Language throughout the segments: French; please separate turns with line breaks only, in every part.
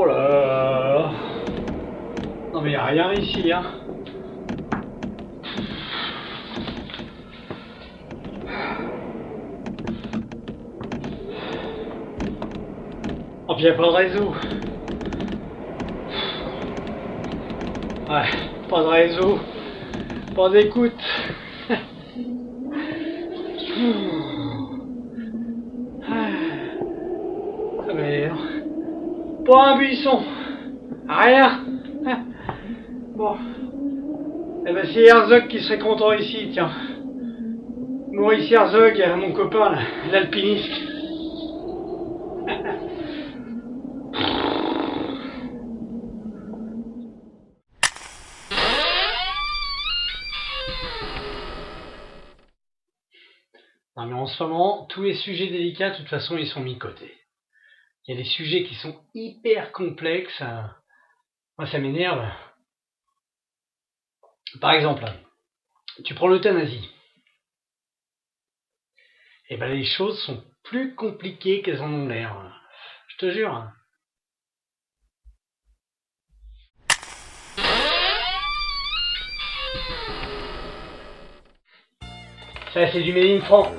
là là. Non mais y a rien ici, hein. Oh, puis y a pas de réseau. Ouais, pas de réseau. Pas d'écoute. Ah mais pas un buisson. Rien. Bon. Eh ben c'est Herzog qui serait content ici, tiens. Maurice Herzog, mon copain, l'alpiniste. Non mais en ce moment, tous les sujets délicats, de toute façon, ils sont mis de côté. Il y a des sujets qui sont hyper complexes. Moi, ça m'énerve. Par exemple, tu prends l'euthanasie. Et ben les choses sont plus compliquées qu'elles en ont l'air. Je te jure. Ça, c'est du Made in France.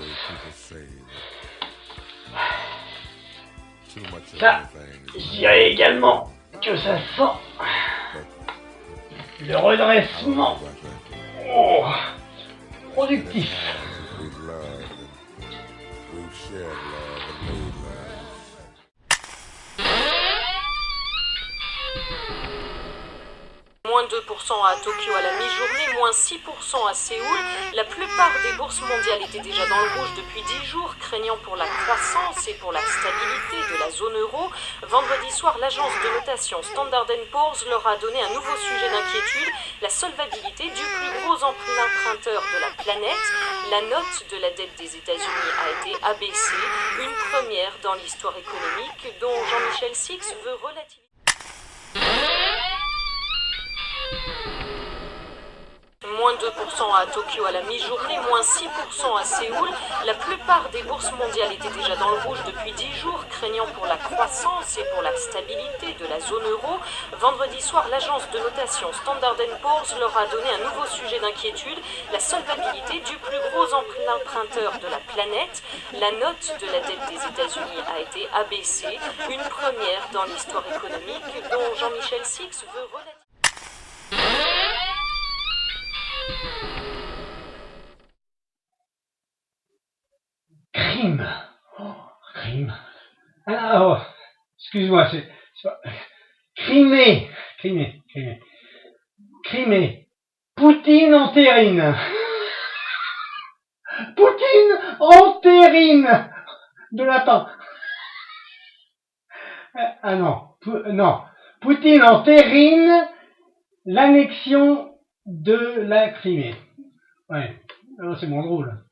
Ça, je dirais également que ça sent le redressement productif.
Moins 2% à Tokyo à la mi-journée, moins 6% à Séoul. La plupart des bourses mondiales étaient déjà dans le rouge depuis 10 jours, craignant pour la croissance et pour la stabilité de la zone euro. Vendredi soir, l'agence de notation Standard & Poor's leur a donné un nouveau sujet d'inquiétude, la solvabilité du plus gros emprunteur de la planète. La note de la dette des États-Unis a été abaissée, une première dans l'histoire économique dont Jean-Michel Six veut relativiser. Moins 2% à Tokyo à la mi-journée, moins 6% à Séoul. La plupart des bourses mondiales étaient déjà dans le rouge depuis 10 jours, craignant pour la croissance et pour la stabilité de la zone euro. Vendredi soir, l'agence de notation Standard & Poor's leur a donné un nouveau sujet d'inquiétude, la solvabilité du plus gros emprunteur de la planète. La note de la dette des États-Unis a été abaissée, une première dans l'histoire économique dont Jean-Michel Six veut relativiser.
Crime. Oh, crime. Ah, oh, excuse-moi, c'est pas... Crimée. Poutine entérine. Poutine entérine. De lapin. Ah non. Non. Poutine entérine l'annexion de la Crimée. Ouais. Alors c'est moins drôle.